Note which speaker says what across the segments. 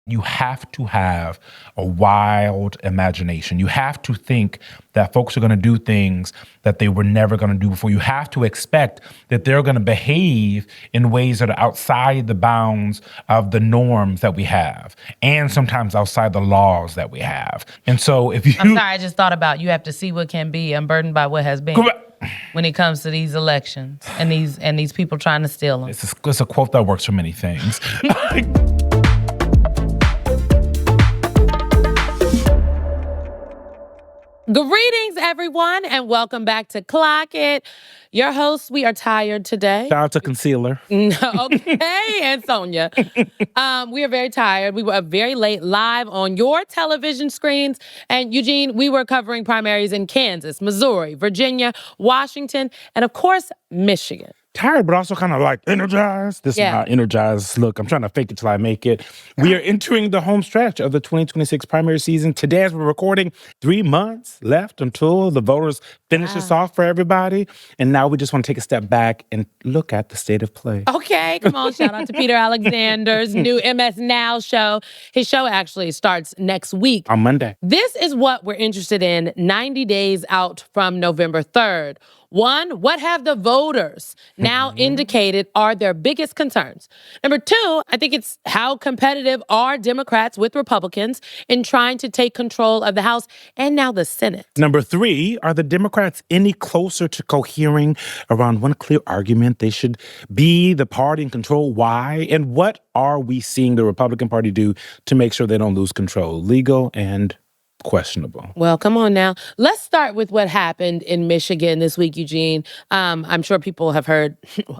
Speaker 1: You have to have a wild imagination. You have to think that folks are going to do things that they were never going to do before. You have to expect that they're going to behave in ways that are outside the bounds of the norms that we have, and sometimes outside the laws that we have. And so if you...
Speaker 2: I'm sorry, I just thought about you have to see what can be unburdened by what has been. When it comes to these elections and these people trying to steal them.
Speaker 1: It's a quote that works for many things.
Speaker 2: Greetings, everyone, and welcome back to Clock It. Your hosts, we are tired today.
Speaker 1: Shout out to Concealer.
Speaker 2: Okay, and Sonia. We are very tired. We were very late live on your television screens. And Eugene, we were covering primaries in Kansas, Missouri, Virginia, Washington, and of course, Michigan.
Speaker 1: Tired, but also kind of like energized. This is my energized look. I'm trying to fake it till I make it. We are entering the home stretch of the 2026 primary season. Today, as we're recording, 3 months left until the voters finish this off for everybody. And now we just want to take a step back and look at the state of play.
Speaker 2: Okay, come on. Shout out to Peter Alexander's new MS Now show. His show actually starts next week.
Speaker 1: On Monday.
Speaker 2: This is what we're interested in 90 days out from November 3rd. One, what have the voters now indicated are their biggest concerns? Number two, I think it's how competitive are Democrats with Republicans in trying to take control of the House and now the Senate?
Speaker 1: Number three, are the Democrats any closer to cohering around one clear argument they should be the party in control? Why? And what are we seeing the Republican Party do to make sure they don't lose control? Legal and questionable.
Speaker 2: Well, come on now. Let's start with what happened in Michigan this week, Eugene. I'm sure people have heard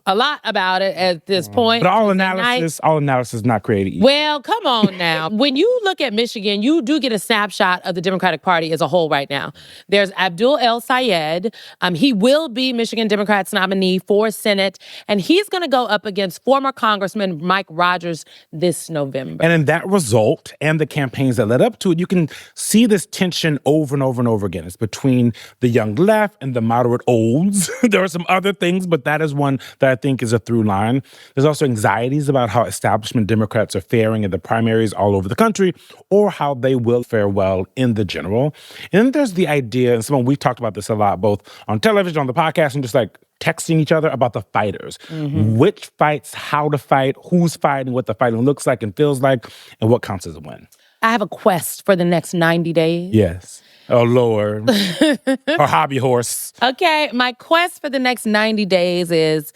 Speaker 2: a lot about it at this point.
Speaker 1: But all analysis not created equal.
Speaker 2: Well, come on now. When you look at Michigan, you do get a snapshot of the Democratic Party as a whole right now. There's Abdul El-Sayed. He will be Michigan Democrats' nominee for Senate, and he's going to go up against former Congressman Mike Rogers this November.
Speaker 1: And in that result and the campaigns that led up to it, you can see this tension over and over and over again. It's between the young left and the moderate olds. There are some other things, but that is one that I think is a through line. There's also anxieties about how establishment Democrats are faring in the primaries all over the country, or how they will fare well in the general. And then there's the idea, and Simone, we've talked about this a lot, both on television, on the podcast, and just like texting each other about the fighters. Which fights, how to fight, who's fighting, what the fighting looks like and feels like, and what counts as a win.
Speaker 2: I have a quest for the next 90 days.
Speaker 1: Yes. Oh, Lord. Or hobby horse.
Speaker 2: Okay, my quest for the next 90 days is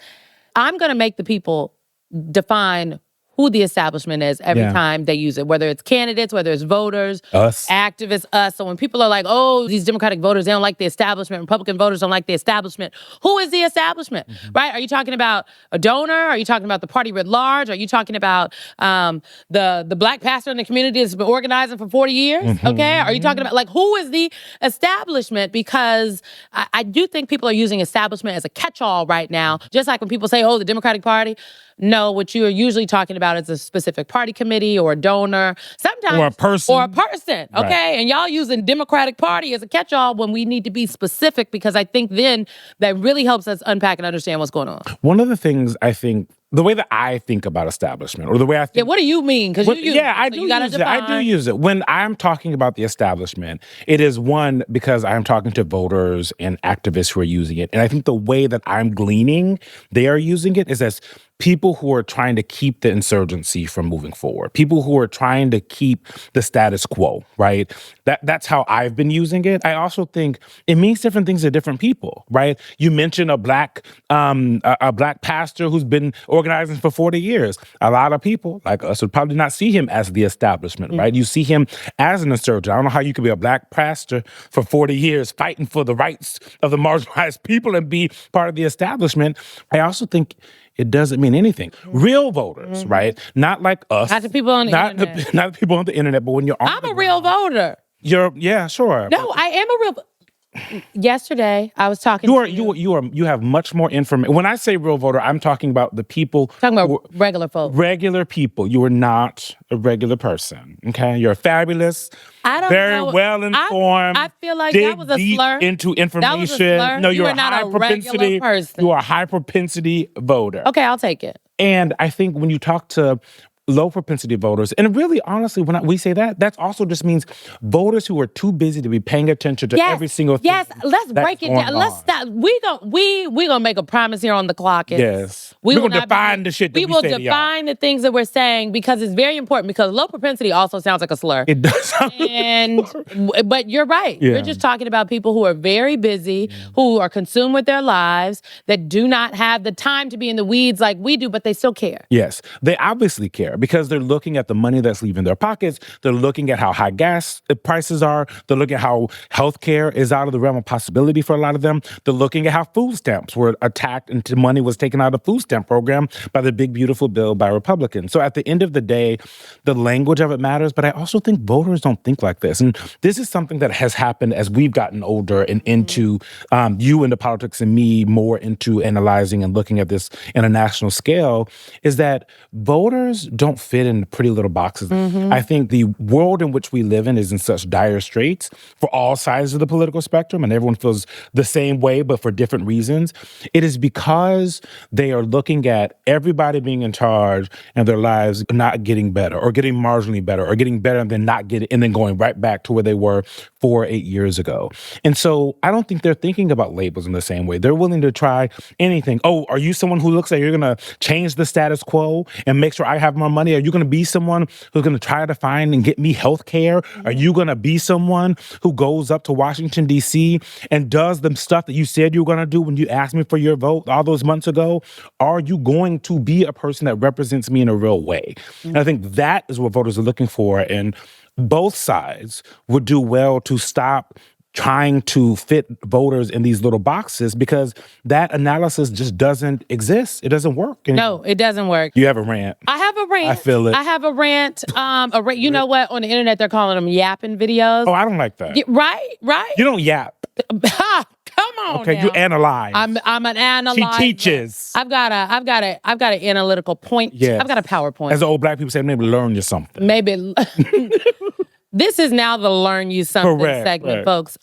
Speaker 2: I'm going to make the people define who the establishment is every time they use it, whether it's candidates, whether it's voters,
Speaker 1: us,
Speaker 2: activists, us. So when people are like, oh, these Democratic voters, they don't like the establishment, Republican voters don't like the establishment, who is the establishment, right? Are you talking about a donor? Are you talking about the party writ large? Are you talking about the black pastor in the community that's been organizing for 40 years, okay? Are you talking about, like, who is the establishment? Because I do think people are using establishment as a catch-all right now, just like when people say, oh, the Democratic Party. No, what you are usually talking about is a specific party committee or a donor. Sometimes.
Speaker 1: Or a person.
Speaker 2: Okay? Right. And y'all using Democratic Party as a catch-all when we need to be specific, because I think then that really helps us unpack and understand what's going on.
Speaker 1: One of the things I think, the way that I think about establishment, or the way I think...
Speaker 2: Yeah, what do you mean? Because you use it.
Speaker 1: I do use it. I do use it. When I'm talking about the establishment, it is one, because I'm talking to voters and activists who are using it. And I think the way that I'm gleaning they are using it is as people who are trying to keep the insurgency from moving forward, people who are trying to keep the status quo, right? That's how I've been using it. I also think it means different things to different people, right? You mentioned a black pastor who's been organizing for 40 years. A lot of people like us would probably not see him as the establishment, right? You see him as an insurgent. I don't know how you could be a black pastor for 40 years fighting for the rights of the marginalized people and be part of the establishment. I also think it doesn't mean anything. Real voters, right? Not like us.
Speaker 2: Not the people on the internet.
Speaker 1: Not the people on the internet, but when you're on
Speaker 2: I'm a real voter.
Speaker 1: Yeah, sure.
Speaker 2: No, I am a real... Yesterday, I was talking
Speaker 1: you have much more information. When I say real voter, I'm talking about the people.
Speaker 2: Talking about regular folks.
Speaker 1: Regular people. You are not a regular person, okay? You're fabulous, very well informed.
Speaker 2: I feel like that was a slur.
Speaker 1: Into information.
Speaker 2: That was a slur.
Speaker 1: No,
Speaker 2: you are not a regular person.
Speaker 1: You are a high propensity voter.
Speaker 2: Okay, I'll take it.
Speaker 1: And I think when you talk to low propensity voters. And really, honestly, when we say that, that also just means voters who are too busy to be paying attention to every single thing.
Speaker 2: Yes, let's
Speaker 1: that's
Speaker 2: break it
Speaker 1: going
Speaker 2: down. Let's
Speaker 1: on.
Speaker 2: stop. We gonna make a promise here on the clock.
Speaker 1: Yes.
Speaker 2: We
Speaker 1: We're
Speaker 2: will
Speaker 1: gonna
Speaker 2: not be-
Speaker 1: define the shit that we
Speaker 2: will
Speaker 1: say to y'all.
Speaker 2: define the things that we're saying because it's very important. Because low propensity also sounds like a slur.
Speaker 1: It does sound
Speaker 2: But you're right.
Speaker 1: Yeah.
Speaker 2: You're just talking about people who are very busy, who are consumed with their lives, that do not have the time to be in the weeds like we do, but they still care.
Speaker 1: Yes, they obviously care because they're looking at the money that's leaving their pockets. They're looking at how high gas prices are. They're looking at how healthcare is out of the realm of possibility for a lot of them. They're looking at how food stamps were attacked and money was taken out of the food stamp program by the big, beautiful bill by Republicans. So at the end of the day, the language of it matters, but I also think voters don't think like this. And this is something that has happened as we've gotten older and into you into politics and me more into analyzing and looking at this in a national scale, is that voters don't fit in pretty little boxes. I think the world in which we live in is in such dire straits for all sides of the political spectrum, and everyone feels the same way, but for different reasons. It is because they are looking at everybody being in charge and their lives not getting better or getting marginally better or getting better and then not getting, and then going right back to where they were 4 or 8 years ago. And so I don't think they're thinking about labels in the same way. They're willing to try anything. Oh, are you someone who looks like you're going to change the status quo and make sure I have more money? Are you going to be someone who's going to try to find and get me health care? Are you going to be someone who goes up to Washington, D.C. and does the stuff that you said you were going to do when you asked me for your vote all those months ago? Are you going to be a person that represents me in a real way? And I think that is what voters are looking for. And both sides would do well to stop trying to fit voters in these little boxes because that analysis just doesn't exist. It doesn't work anymore.
Speaker 2: No, it doesn't work.
Speaker 1: You have a rant.
Speaker 2: I have a rant.
Speaker 1: I feel it.
Speaker 2: I have a rant. You know what? On the internet, they're calling them yapping videos.
Speaker 1: Oh, I don't like that.
Speaker 2: Right?
Speaker 1: You don't yap.
Speaker 2: Ha, come on.
Speaker 1: Okay,
Speaker 2: now.
Speaker 1: you analyze.
Speaker 2: I'm an analyzer.
Speaker 1: She teaches.
Speaker 2: I've got an analytical point.
Speaker 1: Yes.
Speaker 2: I've got a PowerPoint.
Speaker 1: As the old black people say, maybe learn you something.
Speaker 2: Maybe this is now the learn you something
Speaker 1: Correct,
Speaker 2: segment,
Speaker 1: right.
Speaker 2: folks.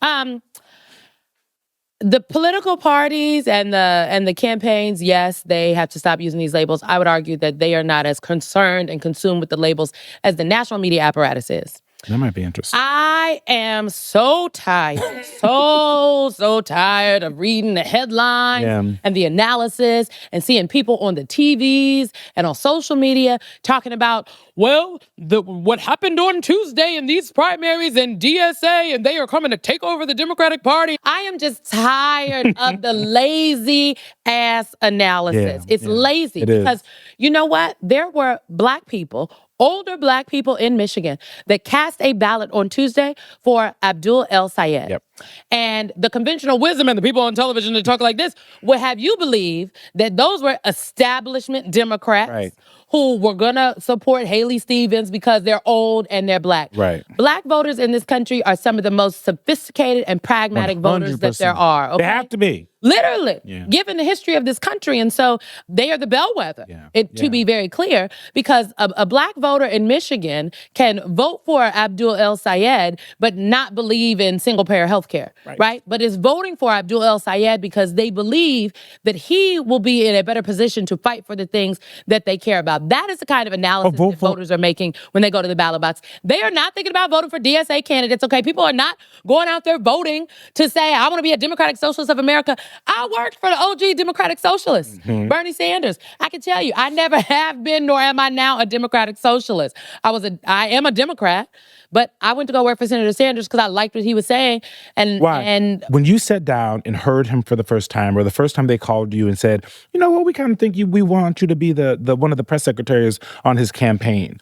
Speaker 2: The political parties and the campaigns, yes, they have to stop using these labels. I would argue that they are not as concerned and consumed with the labels as the national media apparatus is.
Speaker 1: That might be interesting.
Speaker 2: I am so tired, so tired of reading the headlines and the analysis and seeing people on the TVs and on social media talking about, well, what happened on Tuesday in these primaries in DSA and they are coming to take over the Democratic Party. I am just tired of the lazy ass analysis. It's lazy because you know what? There were black people, older black people in Michigan that cast a ballot on Tuesday for Abdul El Sayed.
Speaker 1: Yep.
Speaker 2: And the conventional wisdom and the people on television that talk like this would have you believe that those were establishment Democrats who were going to support Haley Stevens because they're old and they're black.
Speaker 1: Right.
Speaker 2: Black voters in this country are some of the most sophisticated and pragmatic voters that there
Speaker 1: 100%.
Speaker 2: are. Okay?
Speaker 1: They have to be.
Speaker 2: Literally,
Speaker 1: Yeah.
Speaker 2: given the history of this country. And so they are the bellwether, to be very clear, because a black voter in Michigan can vote for Abdul El Sayed, but not believe in single payer health care, right? But is voting for Abdul El Sayed because they believe that he will be in a better position to fight for the things that they care about. That is the kind of analysis that voters are making when they go to the ballot box. They are not thinking about voting for DSA candidates, okay? People are not going out there voting to say, I want to be a Democratic Socialist of America. I worked for the OG Democratic Socialist, Bernie Sanders. I can tell you, I never have been, nor am I now a Democratic Socialist. I am a Democrat, but I went to go work for Senator Sanders because I liked what he was saying. And
Speaker 1: Why?
Speaker 2: And
Speaker 1: when you sat down and heard him for the first time, or the first time they called you and said, you know what, we kind of think we want you to be the one of the press secretaries on his campaign.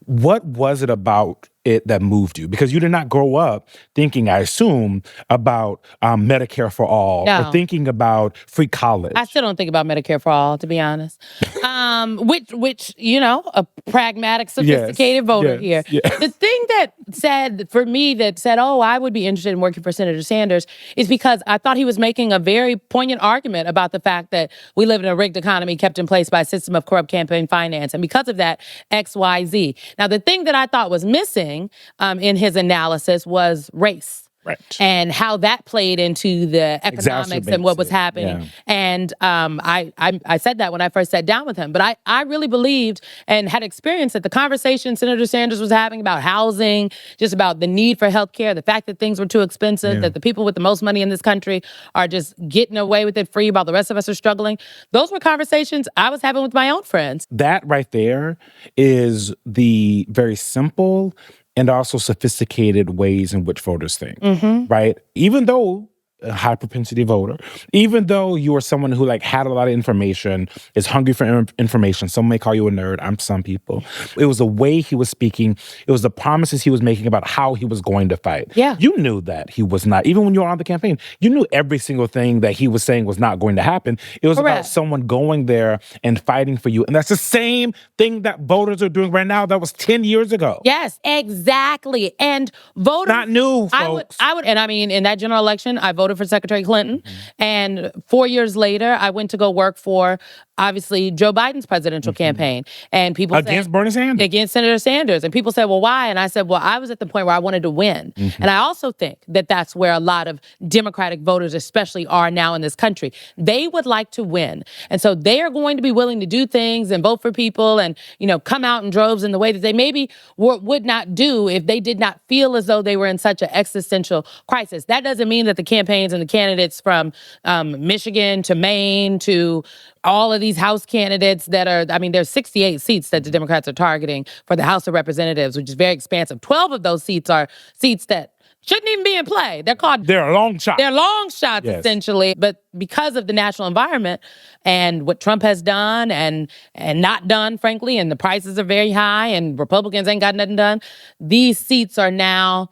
Speaker 1: What was it about it that moved you? Because you did not grow up thinking, I assume, about Medicare for all or thinking about free college.
Speaker 2: I still don't think about Medicare for all, to be honest. Which you know, a pragmatic, sophisticated voter here.
Speaker 1: Yes.
Speaker 2: The thing that said, oh, I would be interested in working for Senator Sanders is because I thought he was making a very poignant argument about the fact that we live in a rigged economy kept in place by a system of corrupt campaign finance. And because of that, X, Y, Z. Now, the thing that I thought was missing in his analysis was race.
Speaker 1: Right.
Speaker 2: and how that played into the economics and what was
Speaker 1: Exacerbates it,
Speaker 2: happening.
Speaker 1: yeah.
Speaker 2: And I said that when I first sat down with him. But I really believed and had experienced that the conversation Senator Sanders was having about housing, just about the need for health care, the fact that things were too expensive, that the people with the most money in this country are just getting away with it free while the rest of us are struggling. Those were conversations I was having with my own friends.
Speaker 1: That right there is the very simple and also sophisticated ways in which voters think, right? Even though a high propensity voter, even though you are someone who like had a lot of information, is hungry for information. Some may call you a nerd. I'm some people. It was the way he was speaking. It was the promises he was making about how he was going to fight.
Speaker 2: Yeah.
Speaker 1: You knew that he was not, even when you were on the campaign, you knew every single thing that he was saying was not going to happen. It was about
Speaker 2: Correct.
Speaker 1: someone going there and fighting for you. And that's the same thing that voters are doing right now. That was 10 years ago.
Speaker 2: Yes, exactly. And voters.
Speaker 1: Not new, folks.
Speaker 2: I would, and I mean, in that general election, I voted for Secretary Clinton. And 4 years later, I went to go work for, obviously, Joe Biden's presidential campaign. And people
Speaker 1: Against
Speaker 2: said,
Speaker 1: Bernie Sanders.
Speaker 2: Against Senator Sanders. And people said, well, why? And I said, well, I was at the point where I wanted to win. And I also think that that's where a lot of Democratic voters especially are now in this country. They would like to win. And so they are going to be willing to do things and vote for people and, you know, come out in droves in the way that they maybe would not do if they did not feel as though they were in such an existential crisis. That doesn't mean that the campaigns and the candidates from Michigan to Maine to all of these House candidates that are, I mean, there's 68 seats that the Democrats are targeting for the House of Representatives, which is very expansive. 12 of those seats are seats that shouldn't even be in play.
Speaker 1: They're a long shot.
Speaker 2: They're long shots,
Speaker 1: Yes.
Speaker 2: essentially. But because of the national environment and what Trump has done and not done, frankly, and the prices are very high and Republicans ain't got nothing done, these seats are now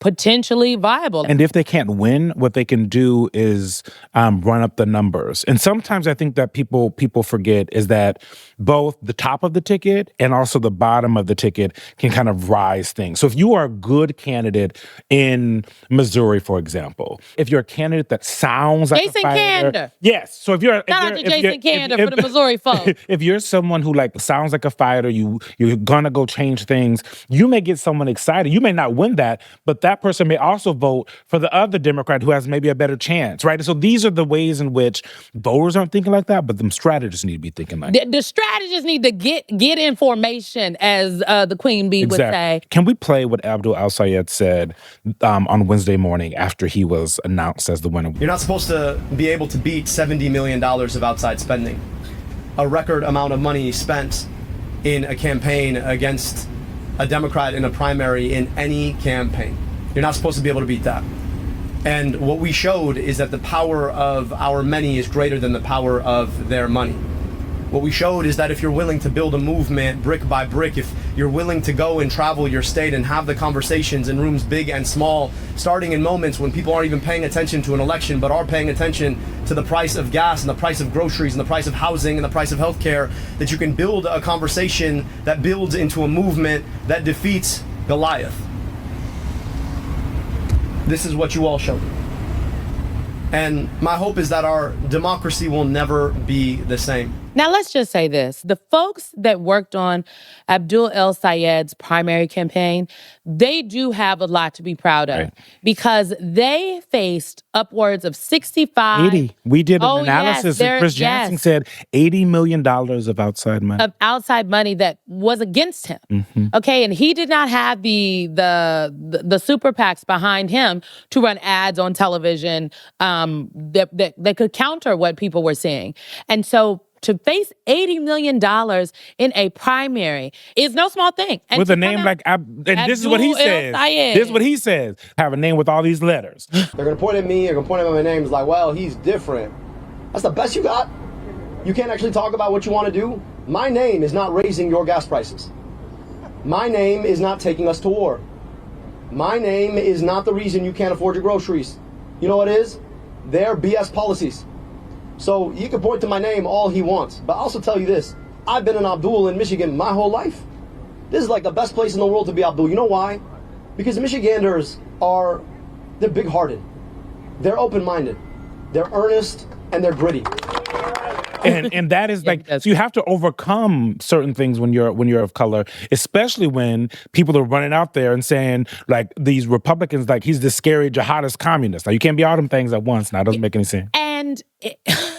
Speaker 2: potentially viable.
Speaker 1: And if they can't win, what they can do is run up the numbers. And sometimes I think that people forget is that both the top of the ticket and also the bottom of the ticket can kind of rise things. So if you are a good candidate in Missouri, for example, if you're a candidate that sounds like
Speaker 2: Jason
Speaker 1: a fighter,
Speaker 2: Kander.
Speaker 1: Yes. So if you're
Speaker 2: Shout out to Jason Kander for the Missouri folks.
Speaker 1: If you're someone who like sounds like a fighter, you're gonna go change things, you may get someone excited. You may not win that, but that person may also vote for the other Democrat who has maybe a better chance, right? And so these are the ways in which voters aren't thinking like that, but them strategists need to be thinking like that.
Speaker 2: The strategists need to get information, as the Queen Bee would say.
Speaker 1: Can we play what Abdul Al-Sayed said on Wednesday morning after he was announced as the winner?
Speaker 3: You're not supposed to be able to beat $70 million of outside spending, a record amount of money spent in a campaign against a Democrat in a primary in any campaign. You're not supposed to be able to beat that. And what we showed is that the power of our many is greater than the power of their money. What we showed is that if you're willing to build a movement brick by brick, if you're willing to go and travel your state and have the conversations in rooms big and small, starting in moments when people aren't even paying attention to an election, but are paying attention to the price of gas and the price of groceries and the price of housing and the price of healthcare, that you can build a conversation that builds into a movement that defeats Goliath. This is what you all showed. And my hope is that our democracy will never be the same.
Speaker 2: Now, let's just say this. The folks that worked on Abdul El-Sayed's primary campaign, they do have a lot to be proud of,
Speaker 1: Right.
Speaker 2: because they faced upwards of 65...
Speaker 1: 80. We did an
Speaker 2: Oh,
Speaker 1: analysis,
Speaker 2: yes,
Speaker 1: and Chris Jansen
Speaker 2: yes.
Speaker 1: said $80 million of outside money.
Speaker 2: of outside money that was against him. Okay, and he did not have the super PACs behind him to run ads on television that could counter what people were seeing. And so to face $80 million in a primary is no small thing. And
Speaker 1: With
Speaker 2: to
Speaker 1: a name
Speaker 2: come
Speaker 1: like,
Speaker 2: out-
Speaker 1: and this is what he
Speaker 2: Abdul
Speaker 1: says.
Speaker 2: El-Sayed.
Speaker 1: This is what he says. Have a name with all these letters.
Speaker 3: They're gonna point at me, they're gonna point at my name. It's like, well, he's different. That's the best you got? You can't actually talk about what you want to do? My name is not raising your gas prices. My name is not taking us to war. My name is not the reason you can't afford your groceries. You know what it is? They're BS policies. So you can point to my name all he wants, but I'll also tell you this. I've been an Abdul in Michigan my whole life. This is like the best place in the world to be Abdul. You know why? Because the Michiganders they're big-hearted. They're open-minded. They're earnest, and they're gritty.
Speaker 1: and that is like, so you have to overcome certain things when you're of color, especially when people are running out there and saying like these Republicans, like he's the scary jihadist communist. Now you can't be all them things at once. Now it doesn't make any sense.
Speaker 2: And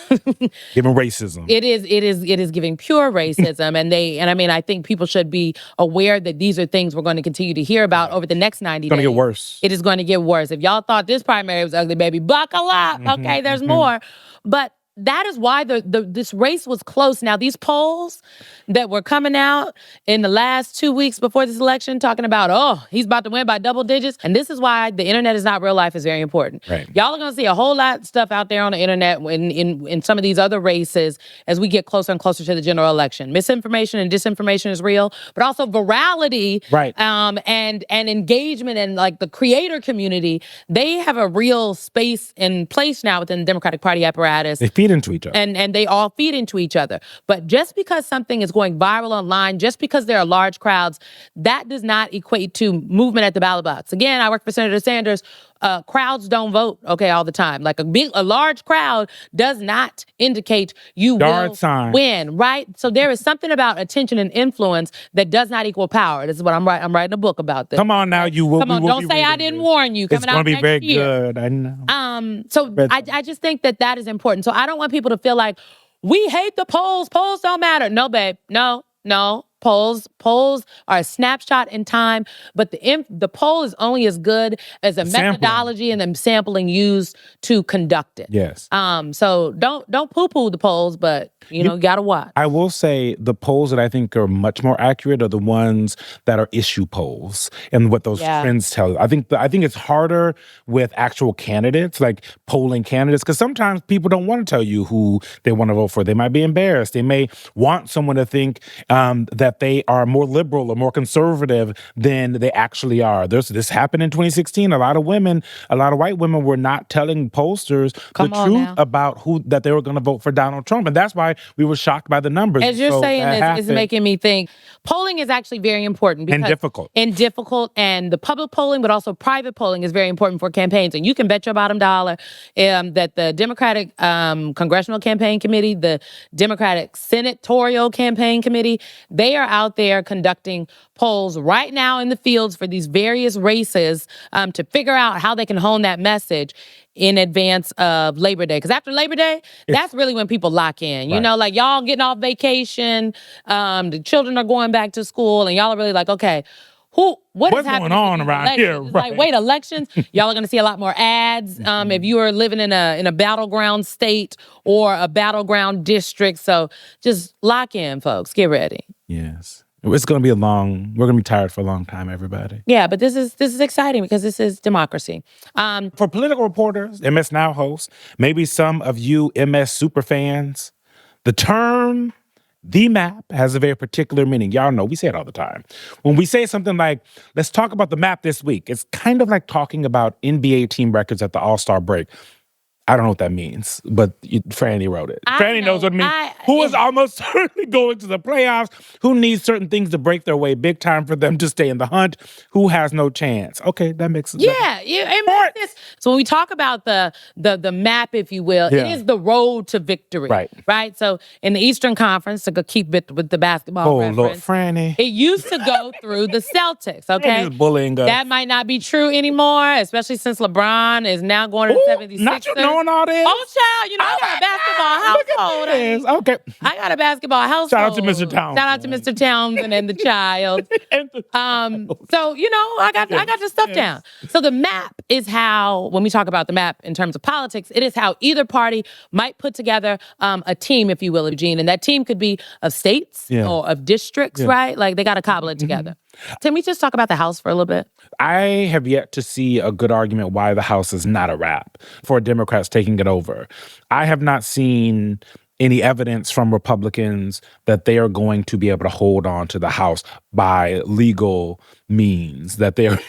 Speaker 1: Given racism.
Speaker 2: It is giving pure racism. And I mean, I think people should be aware that these are things we're going to continue to hear about over the next 90 days.
Speaker 1: It's going to get worse.
Speaker 2: It is going to get worse. If y'all thought this primary was ugly, baby, buckle up. Okay, there's more. But that is why this race was close. Now, these polls that were coming out in the last 2 weeks before this election talking about, oh, he's about to win by double digits. And this is why the internet is not real life is very important.
Speaker 1: Right.
Speaker 2: Y'all are going to see a whole lot of stuff out there on the internet in some of these other races as we get closer and closer to the general election. Misinformation and disinformation is real, but also virality
Speaker 1: right.
Speaker 2: And engagement and like the creator community, they have a real space and place now within the Democratic Party apparatus.
Speaker 1: They feed into each other.
Speaker 2: And they all feed into each other. But just because something is going viral online, just because there are large crowds, that does not equate to movement at the ballot box. Again, I work for Senator Sanders. Crowds don't vote, okay, all the time. Like a large crowd does not indicate you will win, right? So there is something about attention and influence that does not equal power. This is what I'm writing a book about this.
Speaker 1: Come on now, you will.
Speaker 2: Come on, don't say I didn't warn you.
Speaker 1: It's going to be very good. I know.
Speaker 2: So I just think that is important. So I don't want people to feel like we hate the polls. Polls don't matter. No, babe. No. Polls are a snapshot in time, but the poll is only as good as the methodology and the sampling used to conduct it.
Speaker 1: Yes.
Speaker 2: So don't poo-poo the polls, but you gotta watch.
Speaker 1: I will say the polls that I think are much more accurate are the ones that are issue polls and what those trends tell you. I think it's harder with actual candidates, like polling candidates, because sometimes people don't want to tell you who they want to vote for. They might be embarrassed. They may want someone to think that they are more liberal or more conservative than they actually are. This happened in 2016. A lot of white women were not telling pollsters the truth about that they were going to vote for Donald Trump. And that's why we were shocked by the numbers.
Speaker 2: As you're saying this, it's making me think polling is actually very important. Because
Speaker 1: and difficult.
Speaker 2: And the public polling, but also private polling is very important for campaigns. And you can bet your bottom dollar that the Democratic Congressional Campaign Committee, the Democratic Senatorial Campaign Committee, they are out there conducting polls right now in the fields for these various races to figure out how they can hone that message in advance of Labor Day. Because after Labor Day, that's really when people lock in. You know, like y'all getting off vacation, the children are going back to school, and y'all are really like, okay, what's
Speaker 1: going on around here?
Speaker 2: Right. Like, wait, elections? Y'all are going to see a lot more ads if you are living in a battleground state or a battleground district. So just lock in, folks. Get ready.
Speaker 1: Yes. It's going to be we're going to be tired for a long time, everybody.
Speaker 2: Yeah, but this is exciting because this is democracy.
Speaker 1: For political reporters, MS Now hosts, maybe some of you MS super fans, the term the map has a very particular meaning. Y'all know, we say it all the time. When we say something like, let's talk about the map this week, it's kind of like talking about NBA team records at the All-Star break. I don't know what that means, but Franny wrote it. Franny knows what it means. Who is almost certainly going to the playoffs? Who needs certain things to break their way big time for them to stay in the hunt? Who has no chance? Okay, that makes sense.
Speaker 2: Yeah, it makes sense. So when we talk about the map, if you will, it is the road to victory. Right? So in the Eastern Conference, to keep it with the basketball reference,
Speaker 1: Lord, Franny.
Speaker 2: It used to go through the Celtics, okay?
Speaker 1: He's bullying us.
Speaker 2: That might not be true anymore, especially since LeBron is now going to the 76ers.
Speaker 1: Not you knowing all this?
Speaker 2: Oh, child, I got a basketball household.
Speaker 1: Okay.
Speaker 2: I got a basketball household.
Speaker 1: Shout out to Mr. Townsend.
Speaker 2: Shout out to Mr. Townsend and the child. So, I got the stuff down. So the map is how, when we talk about the map in terms of politics, it is how either party might put together a team, if you will, Eugene. And that team could be of states or of districts, right? Like they got to cobble it together. Can we just talk about the House for a little bit?
Speaker 1: I have yet to see a good argument why the House is not a wrap for Democrats taking it over. I have not seen any evidence from Republicans that they are going to be able to hold on to the House by legal means that they're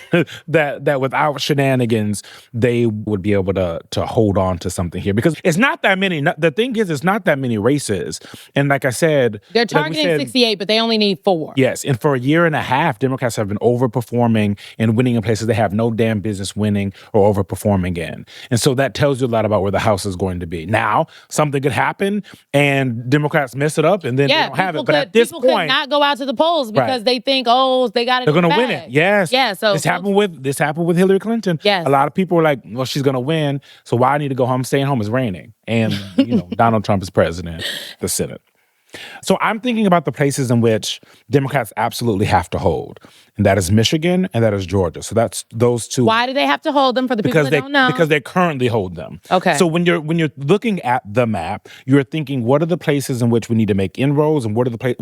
Speaker 1: that without shenanigans they would be able to hold on to something here, because it's not that many. The thing is, it's not that many races, and like I said,
Speaker 2: They're
Speaker 1: like we
Speaker 2: targeting
Speaker 1: said,
Speaker 2: 68, but they only need 4.
Speaker 1: yes, and for a year and a half, Democrats have been overperforming and winning in places they have no damn business winning or overperforming in. And so that tells you a lot about where the House is going to be. Now, something could happen and Democrats mess it up and then they don't have it. But at this
Speaker 2: people could
Speaker 1: point,
Speaker 2: not go out to the polls because they think, oh, they got it.
Speaker 1: they're going to win it. Yes.
Speaker 2: Yeah. So
Speaker 1: this happened with Hillary Clinton.
Speaker 2: Yes.
Speaker 1: A lot of people were like, well, she's going to win. So why I need to go home? Staying home is raining. And, Donald Trump is president, the Senate. So I'm thinking about the places in which Democrats absolutely have to hold. And that is Michigan and that is Georgia. So that's those two.
Speaker 2: Why do they have to hold them for the people that don't know?
Speaker 1: Because they currently hold them.
Speaker 2: Okay.
Speaker 1: So when you're looking at the map, you're thinking, what are the places in which we need to make inroads, and what are the places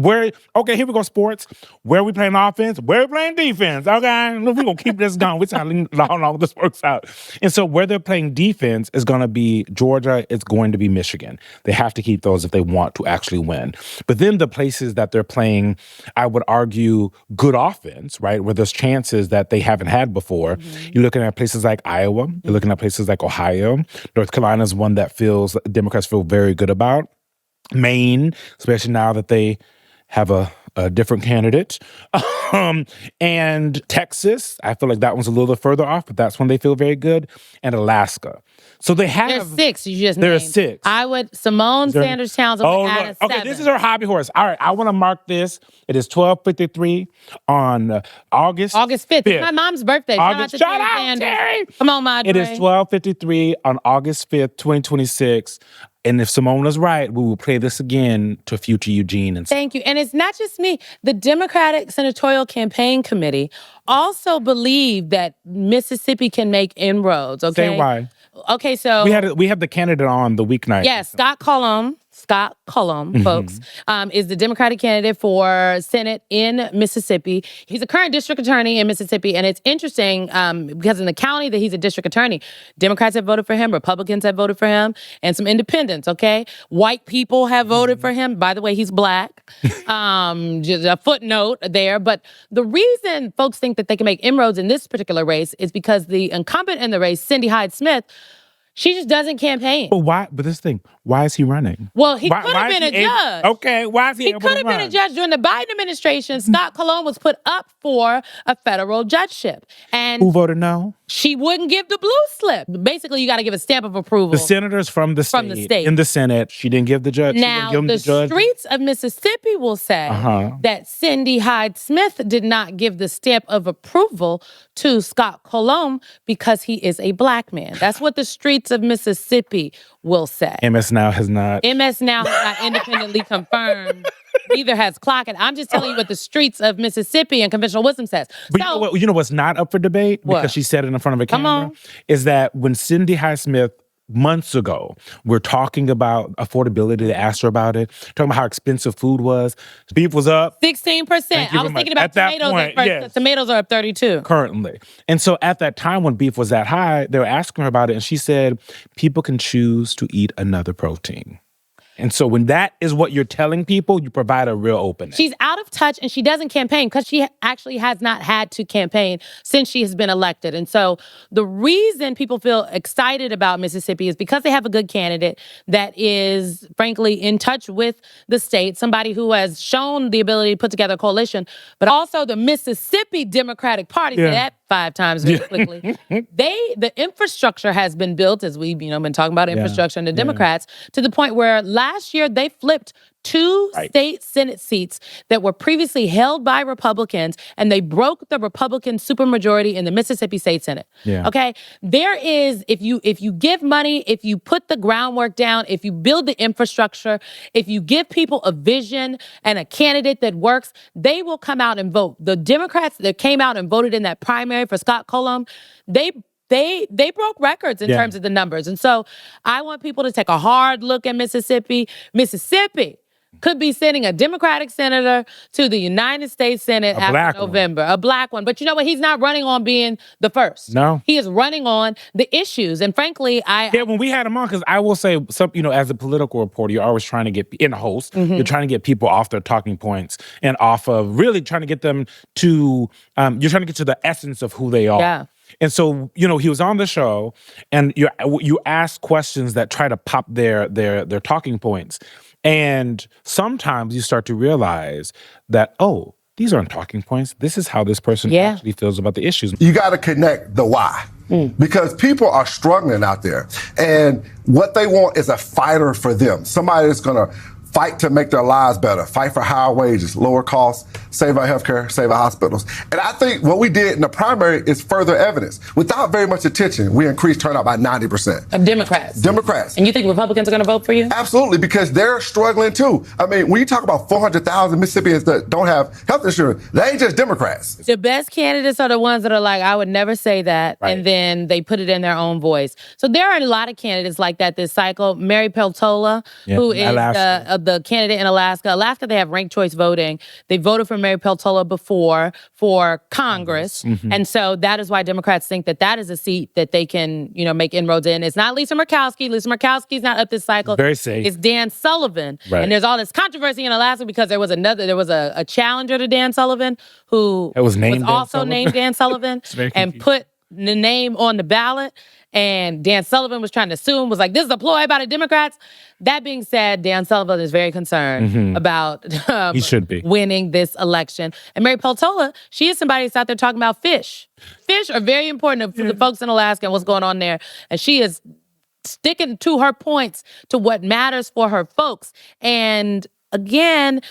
Speaker 1: okay, here we go, sports. Where are we playing offense? Where are we playing defense? Okay, we're gonna keep this going. We're telling how long this works out. And so where they're playing defense is gonna be Georgia, it's going to be Michigan. They have to keep those if they want to actually win. But then the places that they're playing, I would argue, good offense, right? Where there's chances that they haven't had before. Mm-hmm. You're looking at places like Iowa. You're looking at places like Ohio. North Carolina is one that Democrats feel very good about. Maine, especially now that they have a different candidate. And Texas, I feel like that one's a little further off, but that's one they feel very good. And Alaska. So they have...
Speaker 2: There's 6 you just
Speaker 1: named.
Speaker 2: There's
Speaker 1: 6.
Speaker 2: Simone Sanders Townsend would add a 7.
Speaker 1: Okay, this is her hobby horse. All right, I want to mark this. It is 12:53 on August 5th.
Speaker 2: It's my mom's birthday.
Speaker 1: Shout out, Terry!
Speaker 2: Come on, Madre.
Speaker 1: It is 12:53 on August 5th, 2026. And if Simone is right, we will play this again to future Eugene.
Speaker 2: Thank you. And it's not just me. The Democratic Senatorial Campaign Committee also believe that Mississippi can make inroads. Okay.
Speaker 1: Say why.
Speaker 2: Okay, so
Speaker 1: we have the candidate on the weeknight.
Speaker 2: Yes, Scott Cullum, folks, is the Democratic candidate for Senate in Mississippi. He's a current district attorney in Mississippi, and it's interesting because in the county that he's a district attorney, Democrats have voted for him, Republicans have voted for him, and some independents, okay? White people have voted for him. By the way, he's black. Just a footnote there. But the reason folks think that they can make inroads in this particular race is because the incumbent in the race, Cindy Hyde-Smith, she just doesn't campaign.
Speaker 1: But why? But this thing, why is he running?
Speaker 2: Well, he could have been a judge.
Speaker 1: Okay, why is he able to run?
Speaker 2: He could have been a judge. During the Biden administration, Scott Cullum was put up for a federal judgeship. And
Speaker 1: who voted no?
Speaker 2: She wouldn't give the blue slip. Basically, you got to give a stamp of approval.
Speaker 1: The senators from the state. In the Senate, she didn't give the judge.
Speaker 2: Now, the streets of Mississippi will say that Cindy Hyde-Smith did not give the stamp of approval to Scott Cullum because he is a black man. That's what the streets of Mississippi will say.
Speaker 1: MS Now has not
Speaker 2: independently confirmed. Neither has Clockett. I'm just telling you what the streets of Mississippi and conventional wisdom says.
Speaker 1: But you know what's not up for debate?
Speaker 2: What?
Speaker 1: Because she said it in front of a camera.
Speaker 2: Come on.
Speaker 1: Is that when Cindy Hyde-Smith months ago, we're talking about affordability. They asked her about it, talking about how expensive food was. Beef was up
Speaker 2: 16%. I was thinking about tomatoes at first. Yes. Tomatoes are up 32
Speaker 1: currently. And so at that time when beef was that high, they were asking her about it, and she said, people can choose to eat another protein. And so when that is what you're telling people, you provide a real opening.
Speaker 2: She's out of touch and she doesn't campaign because she actually has not had to campaign since she has been elected. And so the reason people feel excited about Mississippi is because they have a good candidate that is, frankly, in touch with the state, somebody who has shown the ability to put together a coalition, but also the Mississippi Democratic Party, say that 5 times very quickly. The infrastructure has been built, as we've been talking about infrastructure and the Democrats, to the point where last year they flipped 2 state Senate seats that were previously held by Republicans, and they broke the Republican supermajority in the Mississippi State Senate. Okay? There is, if you give money, if you put the groundwork down, if you build the infrastructure, if you give people a vision and a candidate that works, they will come out and vote. The Democrats that came out and voted in that primary for Scott Cullum, they broke records in terms of the numbers. And so I want people to take a hard look at Mississippi. Mississippi could be sending a Democratic senator to the United States Senate
Speaker 1: A black
Speaker 2: after
Speaker 1: one.
Speaker 2: November. A black one. But you know what? He's not running on being the first.
Speaker 1: No.
Speaker 2: He is running on the issues. And frankly,
Speaker 1: Yeah, when we had him on, because I will say, as a political reporter, you're always trying to get, in a host, you're trying to get people off their talking points and off of really trying to get them to, you're trying to get to the essence of who they are.
Speaker 2: Yeah.
Speaker 1: And so, he was on the show, and you ask questions that try to pop their talking points. And sometimes you start to realize that, oh, these aren't talking points. This is how this person actually feels about the issues.
Speaker 4: You got to connect the why. Because people are struggling out there. And what they want is a fighter for them. Somebody that's going to fight to make their lives better, fight for higher wages, lower costs, save our healthcare, save our hospitals. And I think what we did in the primary is further evidence. Without very much attention, we increased turnout by 90%.
Speaker 2: Of Democrats.
Speaker 4: Democrats.
Speaker 2: And you think Republicans are going to vote for you?
Speaker 4: Absolutely, because they're struggling too. I mean, when you talk about 400,000 Mississippians that don't have health insurance, they ain't just Democrats.
Speaker 2: The best candidates are the ones that are like, I would never say that.
Speaker 1: Right.
Speaker 2: And then they put it in their own voice. So there are a lot of candidates like that this cycle. Mary Peltola, who is the candidate in Alaska. Alaska, they have ranked choice voting. They voted for Mary Peltola before for Congress. And so that is why Democrats think that is a seat that they can, make inroads in. It's not Lisa Murkowski. Lisa Murkowski's not up this cycle.
Speaker 1: Very safe.
Speaker 2: It's Dan Sullivan.
Speaker 1: Right.
Speaker 2: And there's all this controversy in Alaska because there was a challenger to Dan Sullivan who
Speaker 1: It was named Dan
Speaker 2: also
Speaker 1: Sullivan?
Speaker 2: named Dan Sullivan
Speaker 1: very
Speaker 2: and
Speaker 1: confusing.
Speaker 2: put the name on the ballot. And Dan Sullivan was trying to sue him, was like, this is a ploy by the Democrats. That being said, Dan Sullivan is very concerned about
Speaker 1: He should be.
Speaker 2: winning this election. And Mary Peltola, she is somebody that's out there talking about fish. Fish are very important for the folks in Alaska and what's going on there. And she is sticking to her points to what matters for her folks. And again,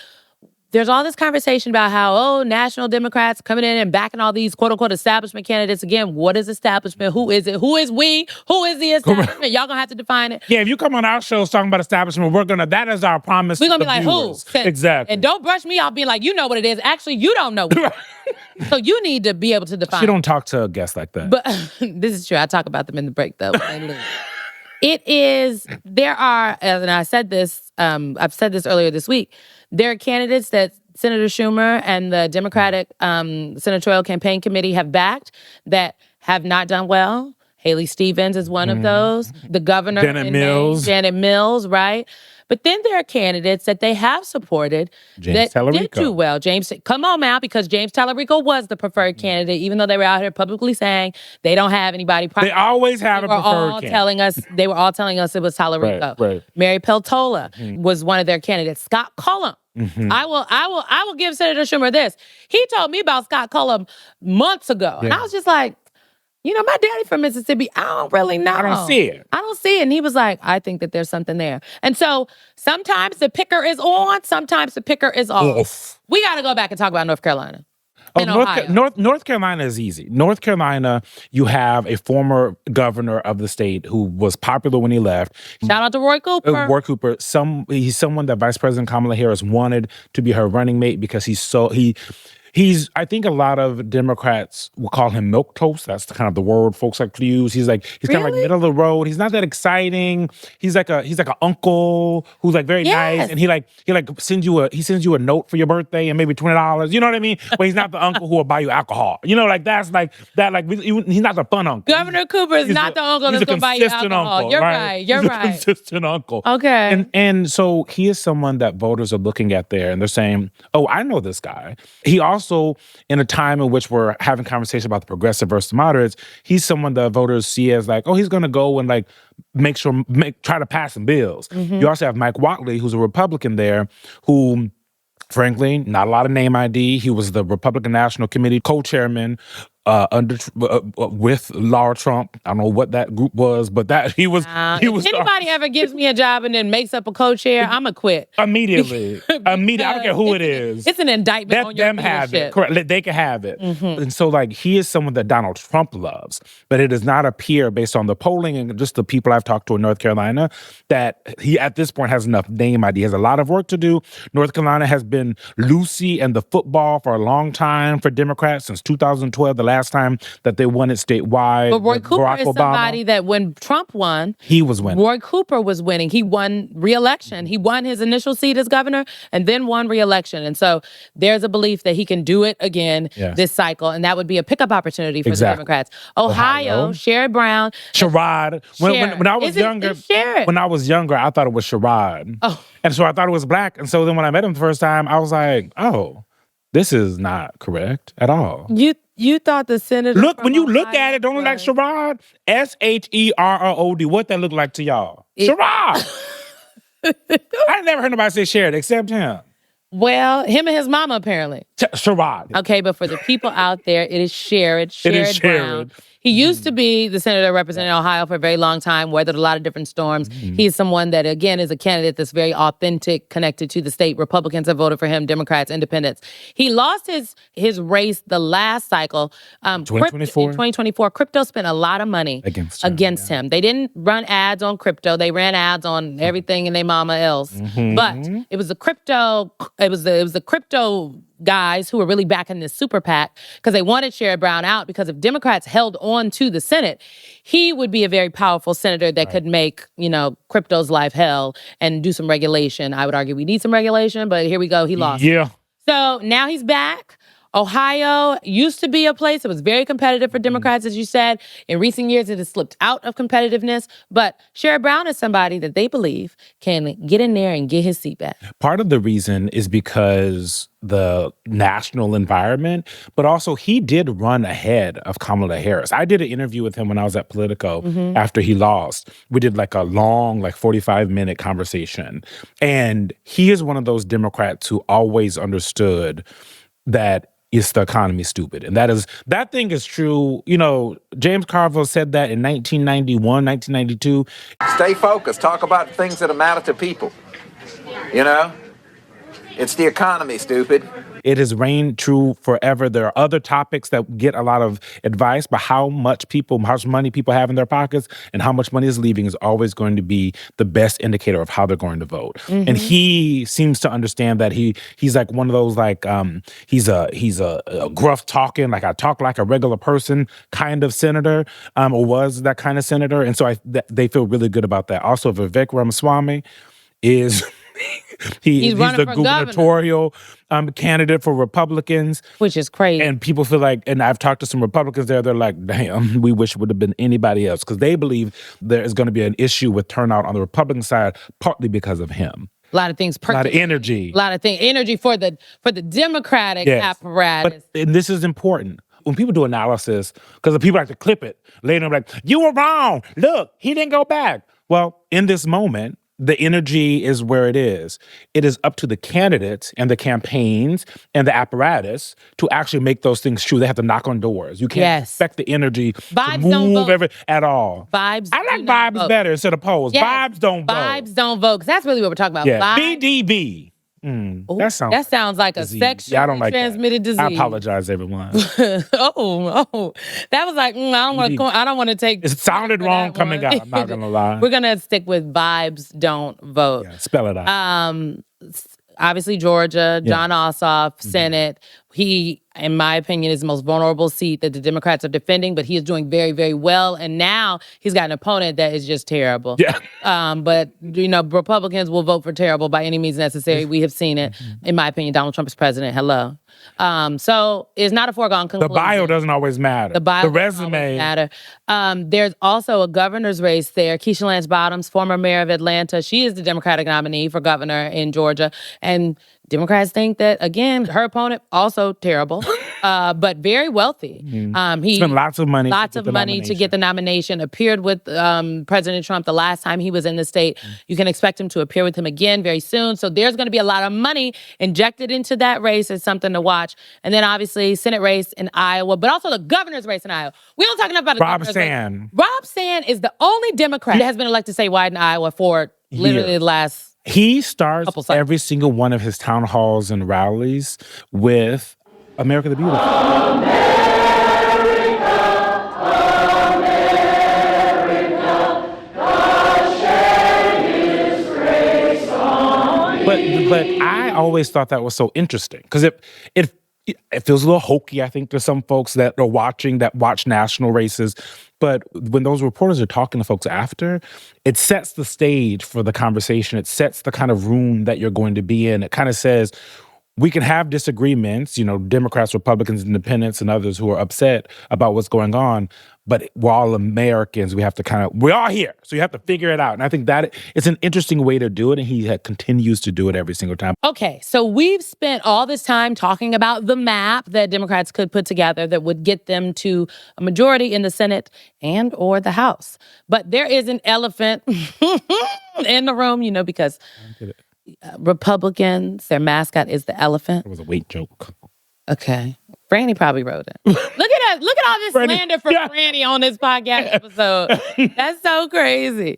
Speaker 2: there's all this conversation about how, national Democrats coming in and backing all these quote unquote establishment candidates. Again, what is establishment? Who is it? Who is we? Who is the establishment? Y'all gonna have to define it.
Speaker 1: Yeah, if you come on our shows talking about establishment, that is our promise.
Speaker 2: We're gonna
Speaker 1: to
Speaker 2: be like,
Speaker 1: viewers.
Speaker 2: who?
Speaker 1: Exactly.
Speaker 2: And don't brush me off being like, you know what it is. Actually, you don't know what it is. So you need to be able to define
Speaker 1: She don't talk to guests like that.
Speaker 2: But this is true. I talk about them in the break, though. It is, there are, and I said this, I've said this earlier this week, there are candidates that Senator Schumer and the Democratic Senatorial Campaign Committee have backed that have not done well. Haley Stevens is one of those. The governor.
Speaker 1: Janet Mills.
Speaker 2: Janet Mills, right? But then there are candidates that they have supported
Speaker 1: James
Speaker 2: that did
Speaker 1: Tallarico.
Speaker 2: do well. Come on now, because James Tallarico was the preferred candidate, even though they were out here publicly saying they don't have anybody.
Speaker 1: They always have a preferred candidate.
Speaker 2: They were all telling us it was Tallarico.
Speaker 1: Right.
Speaker 2: Mary Peltola was one of their candidates. Scott Cullum. I will give Senator Schumer this. He told me about Scott Cullum months ago, and I was just like, my daddy from Mississippi, I don't really know.
Speaker 1: I don't see it.
Speaker 2: And he was like, I think that there's something there. And so sometimes the picker is on, sometimes the picker is off. We got to go back and talk about North Carolina.
Speaker 1: North Carolina is easy. North Carolina, you have a former governor of the state who was popular when he left.
Speaker 2: Shout out to Roy Cooper.
Speaker 1: Roy Cooper. He's someone that Vice President Kamala Harris wanted to be her running mate because he's, I think a lot of Democrats will call him milquetoast. That's kind of the word folks like to use. He's kind of like middle of the road. He's not that exciting. He's like an uncle who's like very nice, and he sends you a note for your birthday and maybe $20. You know what I mean? But he's not the uncle who will buy you alcohol. He's not the fun uncle.
Speaker 2: Governor Cooper is not the uncle that's going to buy you alcohol.
Speaker 1: Uncle,
Speaker 2: You're
Speaker 1: right.
Speaker 2: You're
Speaker 1: he's
Speaker 2: right.
Speaker 1: A consistent uncle.
Speaker 2: Okay.
Speaker 1: And so he is someone that voters are looking at there and they're saying, oh, I know this guy. He also, in a time in which we're having conversation about the progressive versus moderates, he's someone that voters see as like, oh, he's going to go and like try to pass some bills. You also have Mike Whatley, who's a Republican there, who, frankly, not a lot of name ID. He was the Republican National Committee co-chairman with Laura Trump. I don't know what that group was, but he was.
Speaker 2: If anybody ever gives me a job and then makes up a co-chair, I'ma quit.
Speaker 1: Immediately. I don't care who it is.
Speaker 2: It's an indictment
Speaker 1: Let
Speaker 2: on your
Speaker 1: them have it.
Speaker 2: leadership.
Speaker 1: Correct. They can have it. And so, he is someone that Donald Trump loves, but it does not appear, based on the polling and just the people I've talked to in North Carolina, that he at this point has enough name ID. He has a lot of work to do. North Carolina has been Lucy and the football for a long time for Democrats since 2012, the last last time that they won it statewide.
Speaker 2: But Roy
Speaker 1: with
Speaker 2: Cooper
Speaker 1: Barack
Speaker 2: is
Speaker 1: Obama,
Speaker 2: somebody that when Trump won,
Speaker 1: he was winning.
Speaker 2: Roy Cooper was winning. He won re-election. He won his initial seat as governor and then won re-election. And so there's a belief that he can do it again this cycle. And that would be a pickup opportunity for the Democrats. Ohio, Sherrod Brown.
Speaker 1: Sherrod. When I was younger, I thought it was Sherrod.
Speaker 2: Oh.
Speaker 1: And so I thought it was black. And so then when I met him the first time, I was like, oh, this is not correct at all.
Speaker 2: You thought the senator
Speaker 1: Look,
Speaker 2: from
Speaker 1: when you look
Speaker 2: Ohio
Speaker 1: at it, don't it look like
Speaker 2: was-
Speaker 1: Sherrod? Sherrod. What that look like to y'all? Sherrod. I never heard nobody say Sherrod except him.
Speaker 2: Well, him and his mama, apparently.
Speaker 1: Sherrod.
Speaker 2: Okay, but for the people out there, it is Sherrod.
Speaker 1: It is
Speaker 2: Sherrod Brown.
Speaker 1: Sherrod.
Speaker 2: He used to be the senator representing Ohio for a very long time, weathered a lot of different storms. He's someone that, again, is a candidate that's very authentic, connected to the state. Republicans have voted for him, Democrats, independents. He lost his race the last cycle.
Speaker 1: 2024?
Speaker 2: In 2024, crypto spent a lot of money
Speaker 1: against him.
Speaker 2: They didn't run ads on crypto. They ran ads on everything and their mama else. But it was the crypto guys who were really backing this super PAC because they wanted Sherrod Brown out, because if Democrats held on to the Senate, he would be a very powerful senator that could make, crypto's life hell and do some regulation. I would argue we need some regulation, but here we go. He lost.
Speaker 1: Yeah.
Speaker 2: So now he's back. Ohio used to be a place that was very competitive for Democrats, as you said. In recent years, it has slipped out of competitiveness. But Sherrod Brown is somebody that they believe can get in there and get his seat back.
Speaker 1: Part of the reason is because the national environment, but also he did run ahead of Kamala Harris. I did an interview with him when I was at Politico after he lost. We did like a long, 45-minute conversation. And he is one of those Democrats who always understood that it's the economy stupid. And that thing is true. James Carville said that in 1991, 1992.
Speaker 5: Stay focused. Talk about things that matter to people. It's the economy, stupid.
Speaker 1: It has reigned true forever. There are other topics that get a lot of advice, but how much money people have in their pockets and how much money is leaving is always going to be the best indicator of how they're going to vote. And he seems to understand that he's like one of those he's a gruff talking, like I talk like a regular person kind of senator, or was that kind of senator. And so they feel really good about that. Also, Vivek Ramaswamy is he's the gubernatorial candidate for Republicans,
Speaker 2: which is crazy.
Speaker 1: And people feel like, and I've talked to some Republicans there, they're like, damn, we wish it would have been anybody else, because they believe there is going to be an issue with turnout on the Republican side, partly because of him.
Speaker 2: A lot of things.
Speaker 1: A lot of energy.
Speaker 2: A lot of things. Energy for the Democratic apparatus.
Speaker 1: And this is important. When people do analysis, because the people like to clip it later, like, you were wrong. Look, he didn't go back. Well, in this moment, the energy is where it is. It is up to the candidates and the campaigns and the apparatus to actually make those things true. They have to knock on doors. You can't expect the energy
Speaker 2: vibes
Speaker 1: to
Speaker 2: don't
Speaker 1: move
Speaker 2: vote.
Speaker 1: At all.
Speaker 2: Vibes.
Speaker 1: I like vibes better instead of polls.
Speaker 2: Yes.
Speaker 1: Vibes don't vote.
Speaker 2: Vibes don't vote. Because that's really what we're talking about.
Speaker 1: Yeah.
Speaker 2: Vibes.
Speaker 1: BDB. That sounds
Speaker 2: like a sexually
Speaker 1: I don't like
Speaker 2: transmitted
Speaker 1: that.
Speaker 2: disease.
Speaker 1: I apologize, everyone.
Speaker 2: That was like I don't want to take.
Speaker 1: It sounded wrong coming out. I'm not gonna lie.
Speaker 2: We're gonna stick with vibes don't vote.
Speaker 1: Yeah, spell it out.
Speaker 2: Obviously Georgia, John Ossoff, Senate. He, in my opinion, is the most vulnerable seat that the Democrats are defending, but he is doing very, very well. And now he's got an opponent that is just terrible.
Speaker 1: Yeah.
Speaker 2: But Republicans will vote for terrible by any means necessary. We have seen it. In my opinion, Donald Trump is president. Hello. So it's not a foregone conclusion.
Speaker 1: The bio doesn't always matter.
Speaker 2: The bio
Speaker 1: the resume
Speaker 2: doesn't matter. There's also a governor's race there. Keisha Lance Bottoms, former mayor of Atlanta. She is the Democratic nominee for governor in Georgia. And Democrats think that, again, her opponent, also terrible, but very wealthy. He
Speaker 1: spent lots of money.
Speaker 2: To get the nomination. Appeared with President Trump the last time he was in the state. You can expect him to appear with him again very soon. So there's going to be a lot of money injected into that race. It's something to watch. And then obviously Senate race in Iowa, but also the governor's race in Iowa. We don't talk enough about
Speaker 1: Rob Sand.
Speaker 2: Rob Sand is the only Democrat that has been elected statewide in Iowa for literally the last.
Speaker 1: He starts every single one of his town halls and rallies with America the Beautiful. But I always thought that was so interesting, because it it feels a little hokey, I think, to some folks that are watch national races. But when those reporters are talking to folks after, it sets the stage for the conversation. It sets the kind of room that you're going to be in. It kind of says, we can have disagreements, Democrats, Republicans, independents, and others who are upset about what's going on. But we're all Americans. We're all here. So you have to figure it out. And I think that it's an interesting way to do it. And he continues to do it every single time.
Speaker 2: Okay, so we've spent all this time talking about the map that Democrats could put together that would get them to a majority in the Senate and or the House. But there is an elephant in the room, because Republicans, their mascot is the elephant.
Speaker 1: It was a weight joke.
Speaker 2: Okay. Franny probably wrote it. Look at all this slander for Franny on this podcast episode. That's so crazy.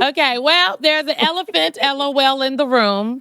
Speaker 2: Okay, well, there's an elephant, LOL, in the room.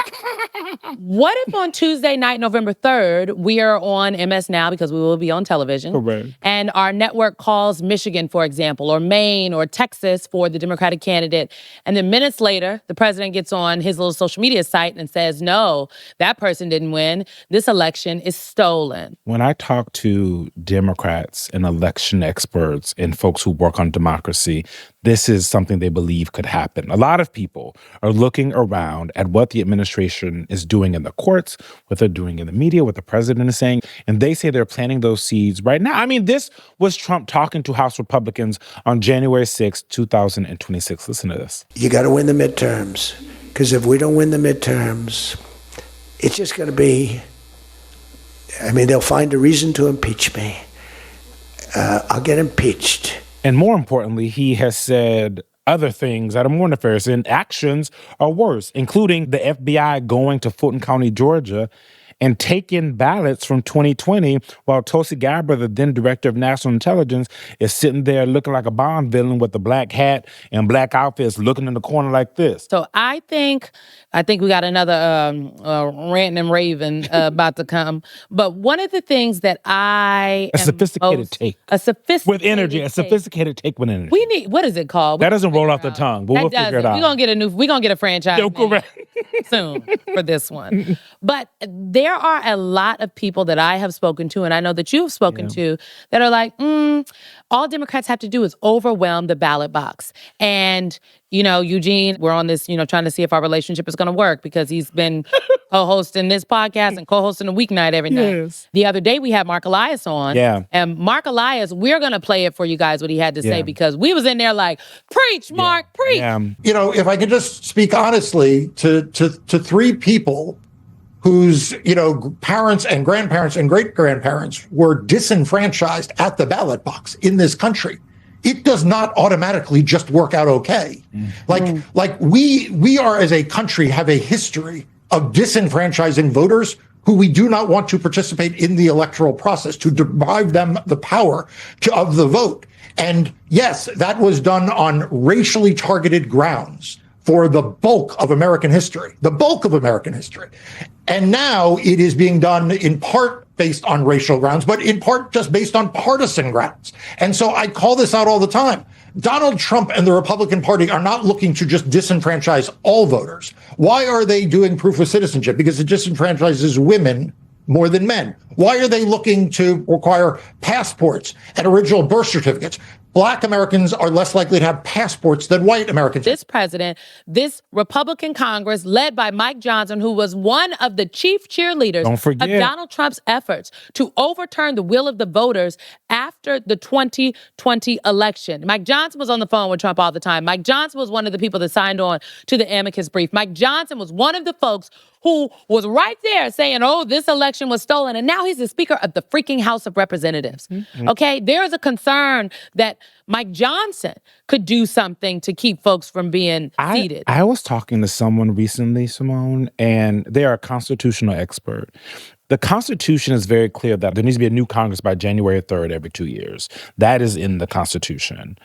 Speaker 2: What if on Tuesday night, November 3rd, we are on MS Now because we will be on television.
Speaker 1: Correct.
Speaker 2: And our network calls Michigan, for example, or Maine or Texas for the Democratic candidate. And then minutes later, the president gets on his little social media site and says, no, that person didn't win. This election is stolen.
Speaker 1: When I talk to Democrats and election experts and folks who work on democracy, this is something they believe could happen. A lot of people are looking around at what the administration is doing in the courts, what they're doing in the media, what the president is saying, and they say they're planting those seeds right now. I mean, this was Trump talking to House Republicans on January 6, 2026. Listen to this.
Speaker 6: You got to win the midterms, because if we don't win the midterms, it's just going to be, they'll find a reason to impeach me. I'll get impeached.
Speaker 1: And more importantly, he has said other things that are more nefarious and actions are worse, including the FBI going to Fulton County, Georgia, and taking ballots from 2020 while Tulsi Gabbard, the then director of national intelligence, is sitting there looking like a Bond villain with a black hat and black outfits looking in the corner like this.
Speaker 2: So I think we got another rant and raving about to come. But one of the things that a sophisticated take with energy. We need, what is it called?
Speaker 1: That doesn't roll off the tongue, but we'll figure it out.
Speaker 2: We're gonna get a franchise soon for this one. But there are a lot of people that I have spoken to, and I know that you've spoken to, that are like, all Democrats have to do is overwhelm the ballot box. And, Eugene, we're on this, trying to see if our relationship is going to work because he's been co-hosting this podcast and co-hosting a weeknight every night.
Speaker 1: Yes.
Speaker 2: The other day we had Mark Elias on.
Speaker 1: Yeah.
Speaker 2: And Mark Elias, we're going to play it for you guys what he had to say because we was in there like, preach, Mark, preach.
Speaker 1: Yeah.
Speaker 7: If I could just speak honestly to three people whose, parents and grandparents and great-grandparents were disenfranchised at the ballot box in this country. It does not automatically just work out okay. Like we are as a country have a history of disenfranchising voters who we do not want to participate in the electoral process, to deprive them the power of the vote. And yes, that was done on racially targeted grounds for the bulk of American history, And now it is being done in part based on racial grounds, but in part just based on partisan grounds. And so I call this out all the time. Donald Trump and the Republican Party are not looking to just disenfranchise all voters. Why are they doing proof of citizenship? Because it disenfranchises women more than men. Why are they looking to require passports and original birth certificates? Black Americans are less likely to have passports than white Americans.
Speaker 2: This president, this Republican Congress led by Mike Johnson, who was one of the chief cheerleaders of Donald Trump's efforts to overturn the will of the voters after the 2020 election. Mike Johnson was on the phone with Trump all the time. Mike Johnson was one of the people that signed on to the amicus brief. Mike Johnson was one of the folks who was right there saying, this election was stolen. And now he's the Speaker of the freaking House of Representatives. Mm-hmm. Okay, there is a concern that Mike Johnson could do something to keep folks from being seated.
Speaker 1: I was talking to someone recently, Simone, and they are a constitutional expert. The Constitution is very clear that there needs to be a new Congress by January 3rd every 2 years. That is in the Constitution.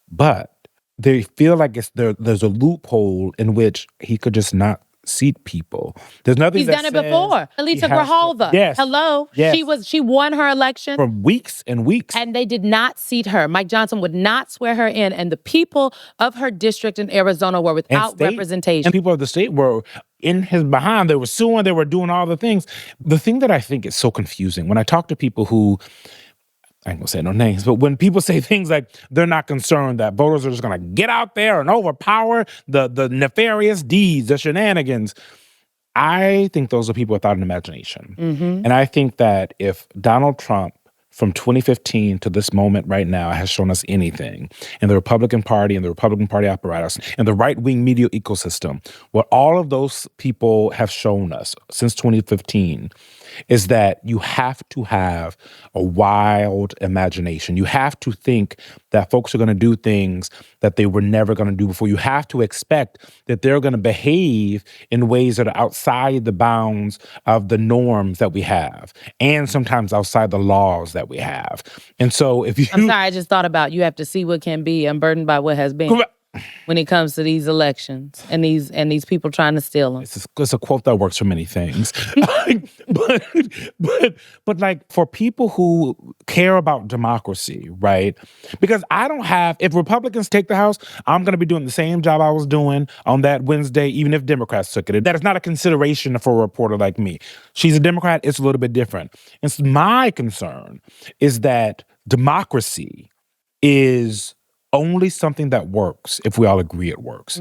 Speaker 1: But they feel like there's a loophole in which he could just not seat people. There's nothing
Speaker 2: He's done it before. Alita Grijalva.
Speaker 1: Yes.
Speaker 2: Hello.
Speaker 1: Yes.
Speaker 2: She won her election.
Speaker 1: For weeks and weeks.
Speaker 2: And they did not seat her. Mike Johnson would not swear her in. And the people of her district in Arizona were without representation.
Speaker 1: And people of the state were in his behind. They were suing, they were doing all the things. The thing that I think is so confusing, when I talk to people who, I ain't gonna say no names, but when people say things like they're not concerned that voters are just gonna get out there and overpower the nefarious deeds, the shenanigans, I think those are people without an imagination. And I think that if Donald Trump from 2015 to this moment right now has shown us anything, and the Republican Party and the Republican Party apparatus and the right-wing media ecosystem, what all of those people have shown us since 2015 is that you have to have a wild imagination. You have to think that folks are going to do things that they were never going to do before. You have to expect that they're going to behave in ways that are outside the bounds of the norms that we have, and sometimes outside the laws that we have. And so if you...
Speaker 2: I'm sorry, I just thought about you have to see what can be unburdened by what has been. When it comes to these elections and these people trying to steal them.
Speaker 1: It's a quote that works for many things. but like for people who care about democracy, right? Because if Republicans take the House, I'm going to be doing the same job I was doing on that Wednesday, even if Democrats took it. That is not a consideration for a reporter like me. She's a Democrat, it's a little bit different. And so my concern is that democracy is only something that works if we all agree it works.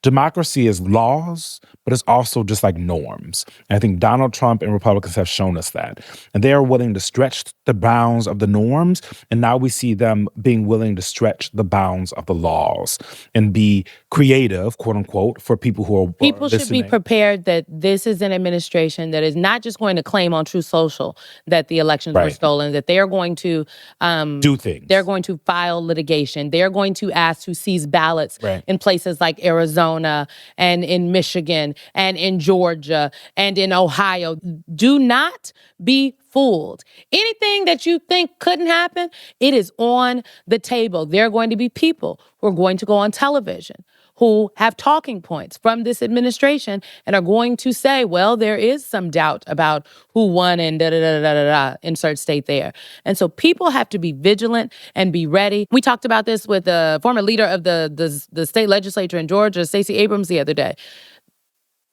Speaker 1: Democracy is laws, but it's also just like norms. And I think Donald Trump and Republicans have shown us that. And they are willing to stretch the bounds of the norms. And now we see them being willing to stretch the bounds of the laws and be creative, quote unquote, for people who are
Speaker 2: People should be
Speaker 1: listening.
Speaker 2: prepared that this is an administration that is not just going to claim on Truth Social that the elections were
Speaker 1: Right.
Speaker 2: stolen, that they are going to
Speaker 1: Do things.
Speaker 2: They're going to file litigation. They're going to ask to seize ballots
Speaker 1: Right.
Speaker 2: in places like Arizona and in Michigan and in Georgia and in Ohio. Do not be fooled. Anything that you think couldn't happen, it is on the table. There are going to be people who are going to go on television who have talking points from this administration and are going to say, well, there is some doubt about who won and da-da-da-da-da-da, insert state there. And so people have to be vigilant and be ready. We talked about this with the former leader of the state legislature in Georgia, Stacey Abrams, the other day.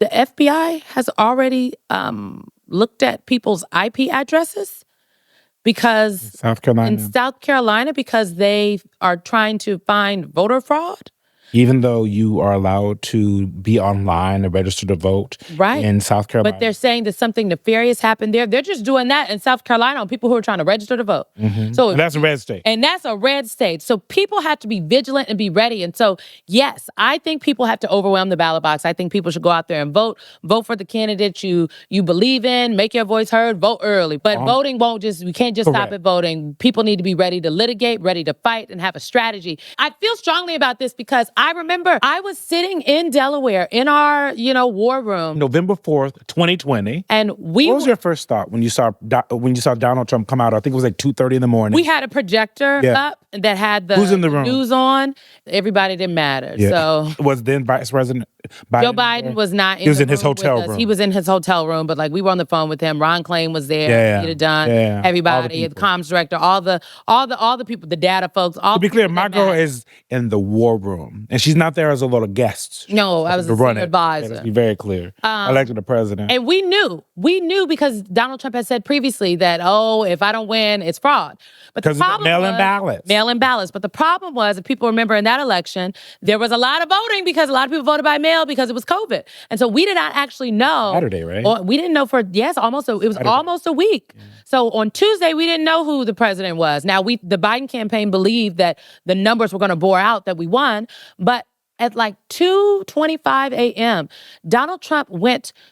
Speaker 2: The FBI has already looked at people's IP addresses because
Speaker 1: South Carolina.
Speaker 2: in South Carolina because they are trying to find voter fraud.
Speaker 1: Even though you are allowed to be online and register to vote
Speaker 2: Right.
Speaker 1: in South Carolina.
Speaker 2: But they're saying that something nefarious happened there. They're just doing that in South Carolina on people who are trying to register to vote. So
Speaker 1: And that's a red state.
Speaker 2: And that's a red state. So people have to be vigilant and be ready. And so, yes, I think people have to overwhelm the ballot box. I think people should go out there and vote. Vote for the candidate you believe in. Make your voice heard. Vote early. But voting we can't just stop
Speaker 1: Correct.
Speaker 2: at voting. People need to be ready to litigate, ready to fight, and have a strategy. I feel strongly about this because I remember I was sitting in Delaware in our, war room.
Speaker 1: November 4th, 2020.
Speaker 2: And
Speaker 1: What was your first thought when you saw Donald Trump come out? I think it was like 2:30 in the morning.
Speaker 2: We had a projector
Speaker 1: Yeah.
Speaker 2: up that had the
Speaker 1: Who's in the room?
Speaker 2: news on. Everybody didn't matter.
Speaker 1: Yeah.
Speaker 2: So
Speaker 1: Was then Vice President Biden
Speaker 2: Joe Biden was not in
Speaker 1: He was
Speaker 2: the
Speaker 1: in his
Speaker 2: room with
Speaker 1: hotel
Speaker 2: us.
Speaker 1: room.
Speaker 2: He was in his hotel room, but we were on the phone with him. Ron Klain was there.
Speaker 1: Yeah.
Speaker 2: Peter Dunn,
Speaker 1: Yeah. All the
Speaker 2: everybody, the
Speaker 1: people.
Speaker 2: comms director, all the people, the data folks. All
Speaker 1: To be
Speaker 2: the
Speaker 1: clear,
Speaker 2: people
Speaker 1: my
Speaker 2: that
Speaker 1: girl
Speaker 2: matter.
Speaker 1: is in the war room, and she's not there as a little guest.
Speaker 2: No, I was
Speaker 1: to
Speaker 2: a
Speaker 1: run
Speaker 2: senior
Speaker 1: it.
Speaker 2: advisor.
Speaker 1: Let's be very clear. Elected the president.
Speaker 2: And we knew because Donald Trump had said previously that, if I don't win, it's fraud. But the
Speaker 1: 'Cause of the
Speaker 2: problem
Speaker 1: mail-in
Speaker 2: was
Speaker 1: ballots.
Speaker 2: Mail-in ballots. But the problem was, if people remember in that election, there was a lot of voting because a lot of people voted by mail because it was COVID. And so we did not actually know.
Speaker 1: Saturday, right?
Speaker 2: Or we didn't know it was almost a week. So on Tuesday, we didn't know who the president was. Now, the Biden campaign believed that the numbers were going to bore out that we won. But at 2:25 a.m., Donald Trump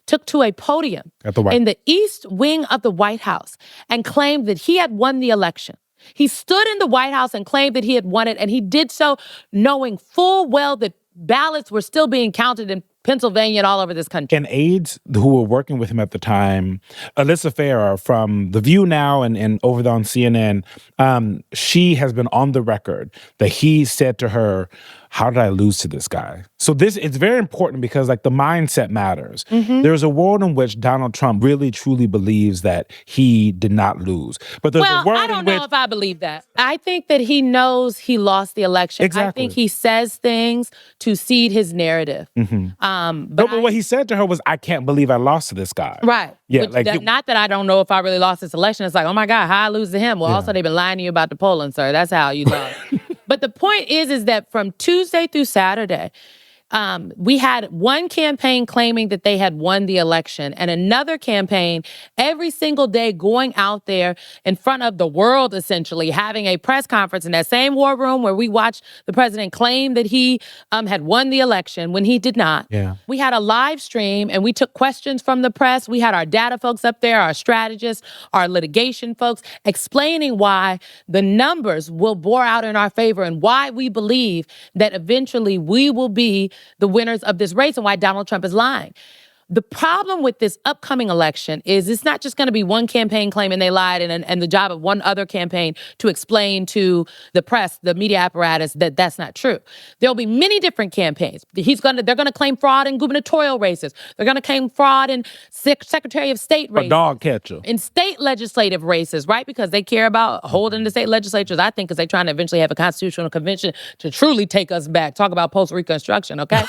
Speaker 2: took to a podium
Speaker 1: At the White
Speaker 2: in the East Wing of the White House and claimed that he had won the election. He stood in the White House and claimed that he had won it, and he did so knowing full well that ballots were still being counted in Pennsylvania and all over this country.
Speaker 1: And aides who were working with him at the time, Alyssa Farah from The View now and over there on CNN, she has been on the record that he said to her, how did I lose to this guy? So it's very important because like the mindset matters. There's a world in which Donald Trump really truly believes that he did not lose. But there's a world
Speaker 2: I don't
Speaker 1: in
Speaker 2: know
Speaker 1: which
Speaker 2: if I believe that. I think that he knows he lost the election.
Speaker 1: Exactly.
Speaker 2: I think he says things to seed his narrative.
Speaker 1: but what he said to her was, I can't believe I lost to this guy.
Speaker 2: Right.
Speaker 1: Yeah,
Speaker 2: Not that I don't know if I really lost this election. It's like, oh my God, how I lose to him? Well, also they've been lying to you about the polling, sir. That's how you lost. But the point is that from Tuesday through Saturday, we had one campaign claiming that they had won the election and another campaign every single day going out there in front of the world, essentially, having a press conference in that same war room where we watched the president claim that he had won the election when he did not.
Speaker 1: Yeah.
Speaker 2: We had a live stream and we took questions from the press. We had our data folks up there, our strategists, our litigation folks, explaining why the numbers will bore out in our favor and why we believe that eventually we will be the winners of this race and why Donald Trump is lying. The problem with this upcoming election is it's not just going to be one campaign claiming they lied and the job of one other campaign to explain to the press, the media apparatus, that that's not true. There'll be many different campaigns. They're going to claim fraud in gubernatorial races. They're going to claim fraud in Secretary of State races.
Speaker 1: A dog catcher.
Speaker 2: In state legislative races, right? Because they care about holding the state legislatures, I think, because they're trying to eventually have a constitutional convention to truly take us back. Talk about post-Reconstruction, okay?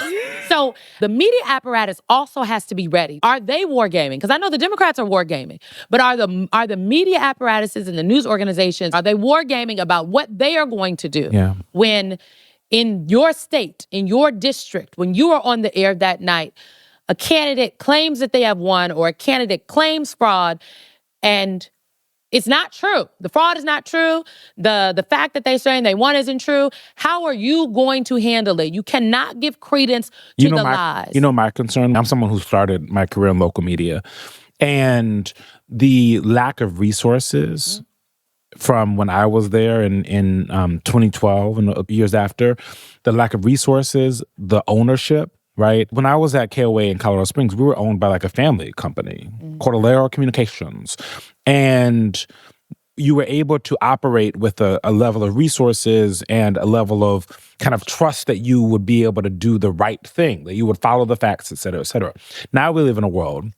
Speaker 2: So the media apparatus also has to be ready. Are they wargaming? Because I know the Democrats are wargaming, but are the media apparatuses and the news organizations, are they wargaming about what they are going to do when in your state, in your district, when you are on the air that night, a candidate claims that they have won or a candidate claims fraud and it's not true. The fraud is not true. The fact that they're saying they won isn't true. How are you going to handle it? You cannot give credence to the lies.
Speaker 1: You know my concern? I'm someone who started my career in local media. And the lack of resources from when I was there in 2012 and years after, the lack of resources, the ownership, right? When I was at KOA in Colorado Springs, we were owned by like a family company, Cordillera Communications. And you were able to operate with a level of resources and a level of kind of trust that you would be able to do the right thing, that you would follow the facts, et cetera, et cetera. Now we live in a world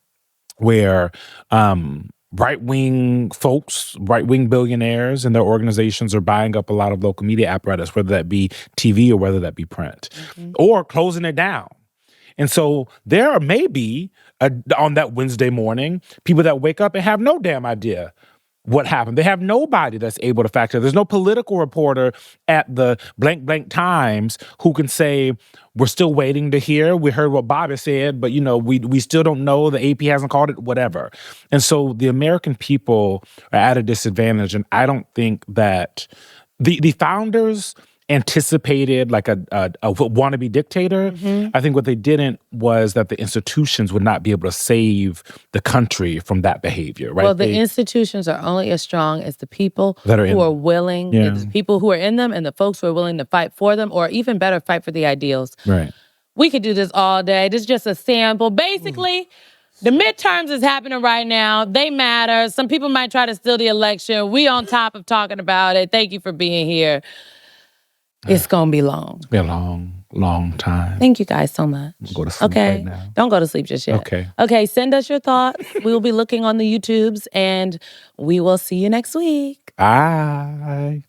Speaker 1: where right-wing folks, right-wing billionaires and their organizations are buying up a lot of local media apparatus, whether that be TV or whether that be print, or closing it down. And so there are maybe, on that Wednesday morning, people that wake up and have no damn idea what happened. They have nobody that's able to fact check. There's no political reporter at the blank Times who can say, we're still waiting to hear. We heard what Bobby said, but we still don't know. The AP hasn't called it, whatever. And so the American people are at a disadvantage. And I don't think that the founders anticipated like a wannabe dictator. I think what they didn't was that the institutions would not be able to save the country from that behavior, right?
Speaker 2: Well, the institutions are only as strong as the people
Speaker 1: that are
Speaker 2: who are willing, the people who are in them and the folks who are willing to fight for them, or even better, fight for the ideals.
Speaker 1: Right.
Speaker 2: We could do this all day. This is just a sample. Basically, the midterms is happening right now. They matter. Some people might try to steal the election. We on top of talking about it. Thank you for being here. It's going to be long.
Speaker 1: It's been a long time.
Speaker 2: Thank you guys so much.
Speaker 1: Go to sleep right now.
Speaker 2: Don't go to sleep just yet.
Speaker 1: Okay,
Speaker 2: send us your thoughts. We will be looking on the YouTubes and we will see you next week.
Speaker 1: Bye.